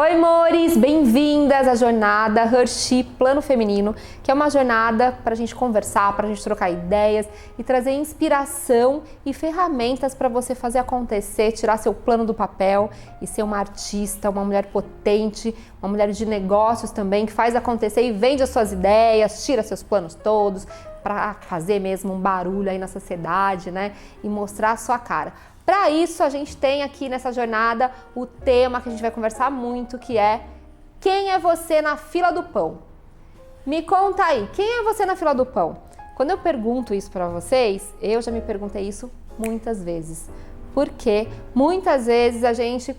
Oi, amores! Bem-vindas à jornada Hershey Plano Feminino, que é uma jornada para a gente conversar, para a gente trocar ideias e trazer inspiração e ferramentas para você fazer acontecer, tirar seu plano do papel e ser uma artista, uma mulher potente, uma mulher de negócios também, que faz acontecer e vende as suas ideias, tira seus planos todos para fazer mesmo um barulho aí na sociedade, né? E mostrar a sua cara. Para isso, a gente tem aqui nessa jornada o tema que a gente vai conversar muito, que é: quem é você na fila do pão? Me conta aí, quem é você na fila do pão? Quando eu pergunto isso para vocês, eu já me perguntei isso muitas vezes. Porque muitas vezes a gente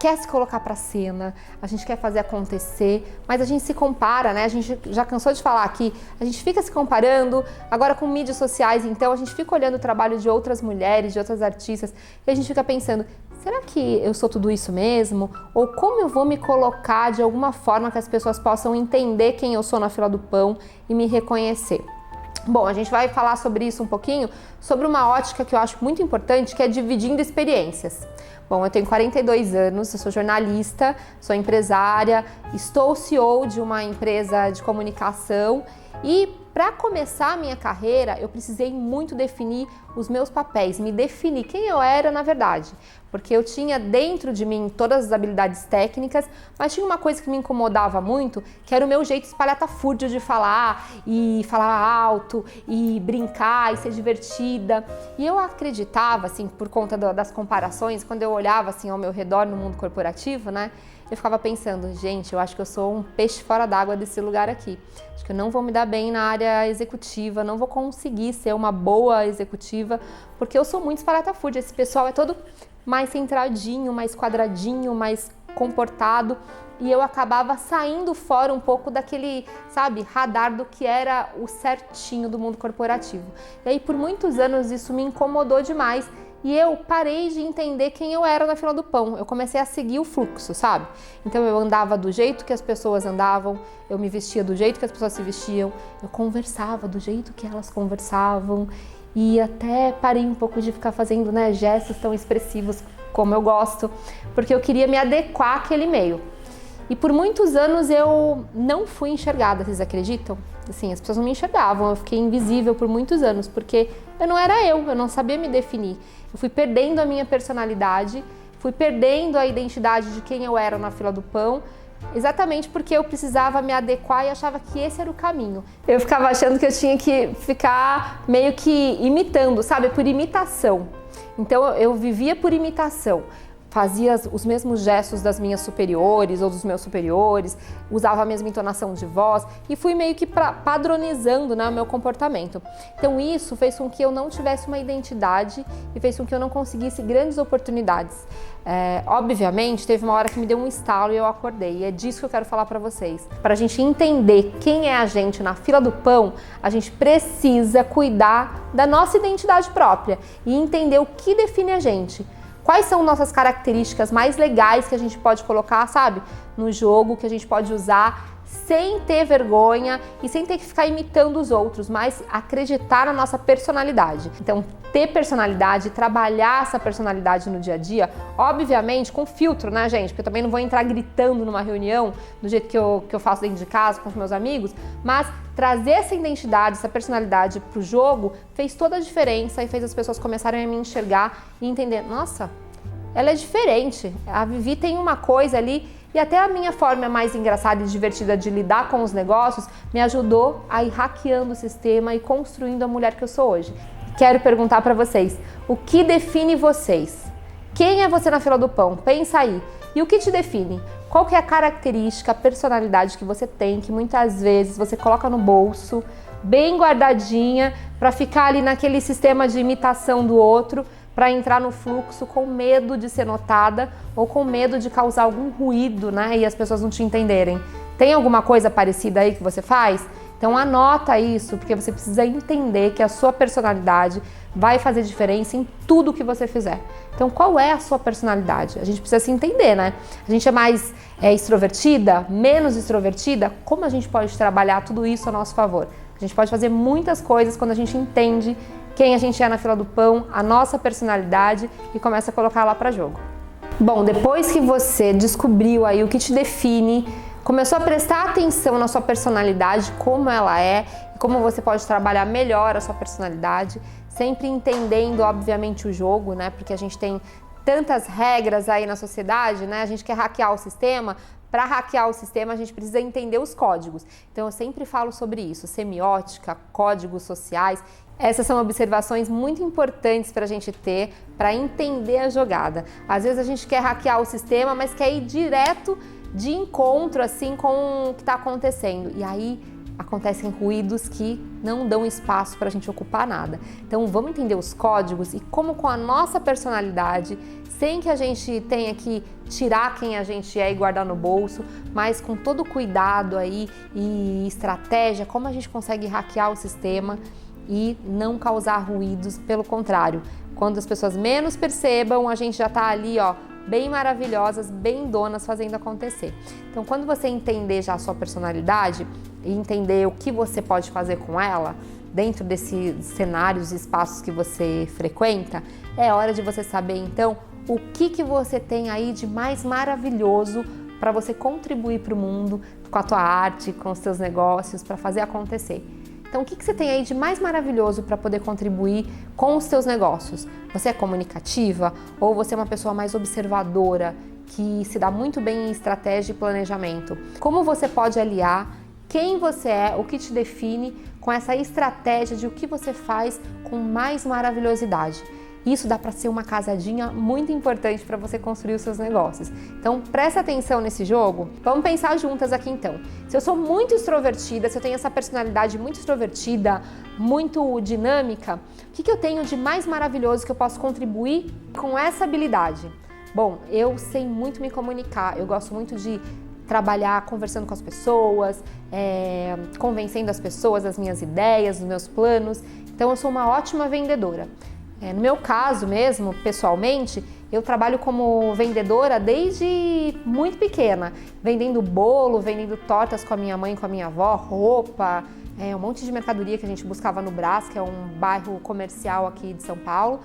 quer se colocar para cena, a gente quer fazer acontecer, mas a gente se compara, né? A gente já cansou de falar aqui, a gente fica se comparando, agora com mídias sociais, então a gente fica olhando o trabalho de outras mulheres, de outras artistas, e a gente fica pensando, será que eu sou tudo isso mesmo? Ou como eu vou me colocar de alguma forma que as pessoas possam entender quem eu sou na fila do pão e me reconhecer? Bom, a gente vai falar sobre isso um pouquinho, sobre uma ótica que eu acho muito importante, que é dividindo experiências. Bom, eu tenho 42 anos, eu sou jornalista, sou empresária, estou CEO de uma empresa de comunicação e para começar a minha carreira, eu precisei muito definir os meus papéis, me definir quem eu era na verdade. Porque eu tinha dentro de mim todas as habilidades técnicas, mas tinha uma coisa que me incomodava muito, que era o meu jeito espalhafúrdio de falar, e falar alto, e brincar, e ser divertida. E eu acreditava, assim, por conta das comparações, quando eu olhava assim ao meu redor no mundo corporativo, né? Eu ficava pensando, gente, eu acho que eu sou um peixe fora d'água desse lugar aqui. Acho que eu não vou me dar bem na área executiva, não vou conseguir ser uma boa executiva, porque eu sou muito espalhafúrdia. Esse pessoal é todo mais centradinho, mais quadradinho, mais comportado, e eu acabava saindo fora um pouco daquele, sabe, radar do que era o certinho do mundo corporativo. E aí por muitos anos isso me incomodou demais e eu parei de entender quem eu era na fila do pão. Eu comecei a seguir o fluxo, sabe? Então eu andava do jeito que as pessoas andavam, eu me vestia do jeito que as pessoas se vestiam, eu conversava do jeito que elas conversavam. E até parei um pouco de ficar fazendo, né, gestos tão expressivos como eu gosto, porque eu queria me adequar àquele meio. E por muitos anos eu não fui enxergada, vocês acreditam? Assim, as pessoas não me enxergavam, eu fiquei invisível por muitos anos, porque eu não era eu não sabia me definir. Eu fui perdendo a minha personalidade, fui perdendo a identidade de quem eu era na fila do pão, exatamente porque eu precisava me adequar e achava que esse era o caminho. Eu ficava achando que eu tinha que ficar meio que imitando, sabe? Por imitação. Então eu vivia por imitação. Fazia os mesmos gestos das minhas superiores ou dos meus superiores, usava a mesma entonação de voz e fui meio que padronizando, né, o meu comportamento. Então isso fez com que eu não tivesse uma identidade e fez com que eu não conseguisse grandes oportunidades. Obviamente, teve uma hora que me deu um estalo e eu acordei, e é disso que eu quero falar para vocês. Para a gente entender quem é a gente na fila do pão, a gente precisa cuidar da nossa identidade própria e entender o que define a gente. Quais são nossas características mais legais que a gente pode colocar, sabe, no jogo, que a gente pode usar sem ter vergonha e sem ter que ficar imitando os outros, mas acreditar na nossa personalidade. Então, ter personalidade, trabalhar essa personalidade no dia a dia, obviamente com filtro, né, gente? Porque eu também não vou entrar gritando numa reunião do jeito que eu faço dentro de casa com os meus amigos, mas trazer essa identidade, essa personalidade pro jogo fez toda a diferença e fez as pessoas começarem a me enxergar e entender, nossa, ela é diferente, a Vivi tem uma coisa ali. E até a minha forma mais engraçada e divertida de lidar com os negócios me ajudou a ir hackeando o sistema e construindo a mulher que eu sou hoje. Quero perguntar para vocês, o que define vocês? Quem é você na fila do pão? Pensa aí. E o que te define? Qual que é a característica, a personalidade que você tem, que muitas vezes você coloca no bolso, bem guardadinha, para ficar ali naquele sistema de imitação do outro, para entrar no fluxo com medo de ser notada ou com medo de causar algum ruído, né, e as pessoas não te entenderem. Tem alguma coisa parecida aí que você faz? Então anota isso, porque você precisa entender que a sua personalidade vai fazer diferença em tudo que você fizer. Então qual é a sua personalidade? A gente precisa se entender, né? A gente é mais extrovertida, menos extrovertida? Como a gente pode trabalhar tudo isso a nosso favor? A gente pode fazer muitas coisas quando a gente entende quem a gente é na fila do pão, a nossa personalidade e começa a colocar lá para jogo. Bom, depois que você descobriu aí o que te define, começou a prestar atenção na sua personalidade, como ela é, e como você pode trabalhar melhor a sua personalidade, sempre entendendo, obviamente, o jogo, né? Porque a gente tem tantas regras aí na sociedade, né? A gente quer hackear o sistema. Para hackear o sistema, a gente precisa entender os códigos. Então, eu sempre falo sobre isso, semiótica, códigos sociais. Essas são observações muito importantes para a gente ter, para entender a jogada. Às vezes a gente quer hackear o sistema, mas quer ir direto de encontro assim com o que está acontecendo. E aí acontecem ruídos que não dão espaço para a gente ocupar nada. Então vamos entender os códigos e como com a nossa personalidade, sem que a gente tenha que tirar quem a gente é e guardar no bolso, mas com todo cuidado aí e estratégia, como a gente consegue hackear o sistema e não causar ruídos, pelo contrário. Quando as pessoas menos percebam, a gente já está ali, ó, bem maravilhosas, bem donas, fazendo acontecer. Então, quando você entender já a sua personalidade e entender o que você pode fazer com ela, dentro desses cenários e espaços que você frequenta, é hora de você saber, então, o que você tem aí de mais maravilhoso para você contribuir para o mundo com a tua arte, com os seus negócios, para fazer acontecer. Então, o que você tem aí de mais maravilhoso para poder contribuir com os seus negócios? Você é comunicativa ou você é uma pessoa mais observadora, que se dá muito bem em estratégia e planejamento? Como você pode aliar quem você é, o que te define, com essa estratégia de o que você faz com mais maravilhosidade? Isso dá para ser uma casadinha muito importante para você construir os seus negócios. Então, presta atenção nesse jogo. Vamos pensar juntas aqui então. Se eu sou muito extrovertida, se eu tenho essa personalidade muito extrovertida, muito dinâmica, o que eu tenho de mais maravilhoso que eu posso contribuir com essa habilidade? Bom, eu sei muito me comunicar, eu gosto muito de trabalhar conversando com as pessoas, convencendo as pessoas das minhas ideias, dos meus planos. Então, eu sou uma ótima vendedora. No meu caso mesmo, pessoalmente, eu trabalho como vendedora desde muito pequena, vendendo bolo, vendendo tortas com a minha mãe, com a minha avó, roupa, um monte de mercadoria que a gente buscava no Brás, que é um bairro comercial aqui de São Paulo.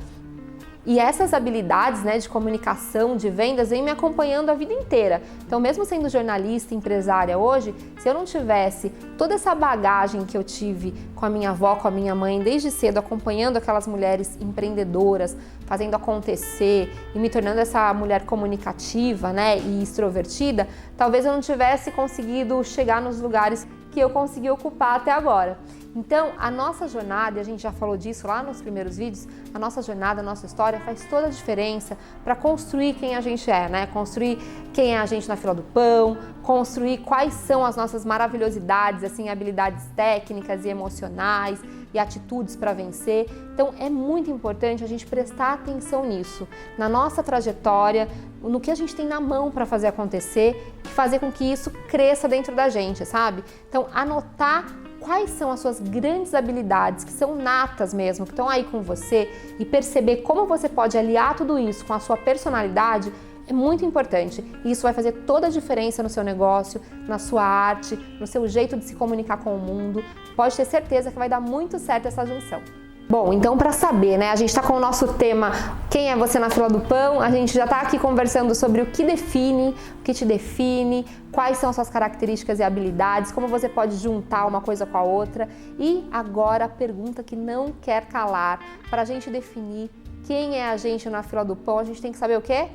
E essas habilidades, né, de comunicação, de vendas, vêm me acompanhando a vida inteira. Então, mesmo sendo jornalista, empresária hoje, se eu não tivesse toda essa bagagem que eu tive com a minha avó, com a minha mãe, desde cedo, acompanhando aquelas mulheres empreendedoras, fazendo acontecer e me tornando essa mulher comunicativa, né, e extrovertida, talvez eu não tivesse conseguido chegar nos lugares que eu consegui ocupar até agora. Então, a nossa jornada, e a gente já falou disso lá nos primeiros vídeos, a nossa jornada, a nossa história faz toda a diferença para construir quem a gente é, né? Construir quem é a gente na fila do pão, construir quais são as nossas maravilhosidades, assim, habilidades técnicas e emocionais e atitudes para vencer. Então, é muito importante a gente prestar atenção nisso, na nossa trajetória, no que a gente tem na mão para fazer acontecer e fazer com que isso cresça dentro da gente, sabe? Então, anotar quais são as suas grandes habilidades, que são natas mesmo, que estão aí com você, e perceber como você pode aliar tudo isso com a sua personalidade é muito importante. E isso vai fazer toda a diferença no seu negócio, na sua arte, no seu jeito de se comunicar com o mundo. Pode ter certeza que vai dar muito certo essa junção. Bom, então para saber, né, a gente está com o nosso tema Quem é você na fila do pão? A gente já está aqui conversando sobre o que define, o que te define, quais são suas características e habilidades, como você pode juntar uma coisa com a outra. E agora a pergunta que não quer calar, para a gente definir quem é a gente na fila do pão, a gente tem que saber o quê?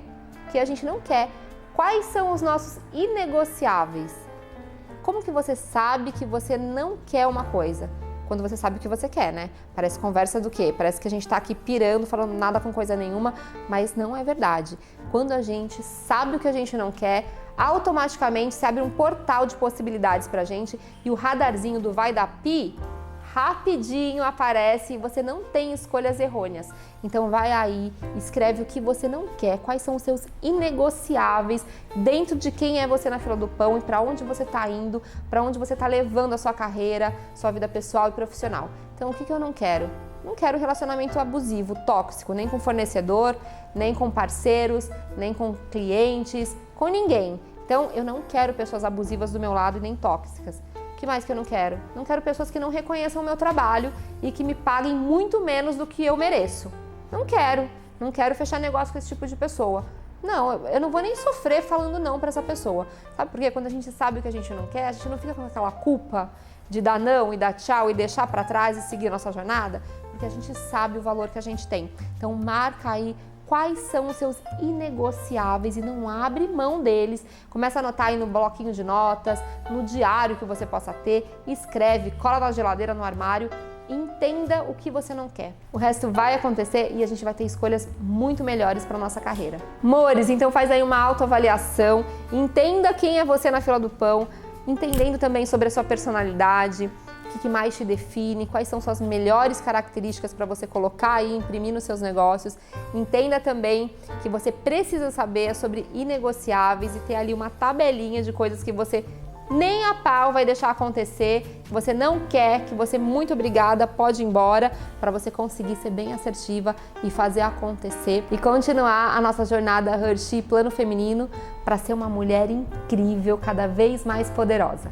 O que a gente não quer. Quais são os nossos inegociáveis? Como que você sabe que você não quer uma coisa? Quando você sabe o que você quer, né? Parece conversa do quê? Parece que a gente tá aqui pirando, falando nada com coisa nenhuma, mas não é verdade. Quando a gente sabe o que a gente não quer, automaticamente se abre um portal de possibilidades pra gente e o radarzinho do vai dar pi rapidinho aparece e você não tem escolhas errôneas. Então vai aí, escreve o que você não quer, quais são os seus inegociáveis dentro de quem é você na fila do pão e para onde você está indo, para onde você está levando a sua carreira, sua vida pessoal e profissional. Então o que eu não quero? Não quero relacionamento abusivo, tóxico, nem com fornecedor, nem com parceiros, nem com clientes, com ninguém. Então eu não quero pessoas abusivas do meu lado e nem tóxicas. O que mais que eu não quero? Não quero pessoas que não reconheçam o meu trabalho e que me paguem muito menos do que eu mereço. Não quero fechar negócio com esse tipo de pessoa. Não, eu não vou nem sofrer falando não para essa pessoa. Sabe por quê? Quando a gente sabe o que a gente não quer, a gente não fica com aquela culpa de dar não e dar tchau e deixar para trás e seguir a nossa jornada, porque a gente sabe o valor que a gente tem. Então marca aí quais são os seus inegociáveis e não abre mão deles. Começa a anotar aí no bloquinho de notas, no diário que você possa ter, escreve, cola na geladeira, no armário. Entenda o que você não quer. O resto vai acontecer e a gente vai ter escolhas muito melhores para nossa carreira. Mores, então faz aí uma autoavaliação, entenda quem é você na fila do pão, entendendo também sobre a sua personalidade, o que mais te define, quais são suas melhores características para você colocar e imprimir nos seus negócios. Entenda também que você precisa saber sobre inegociáveis e ter ali uma tabelinha de coisas que você nem a pau vai deixar acontecer, que você não quer, que você, muito obrigada, pode ir embora, para você conseguir ser bem assertiva e fazer acontecer e continuar a nossa jornada Hershey Plano Feminino para ser uma mulher incrível, cada vez mais poderosa.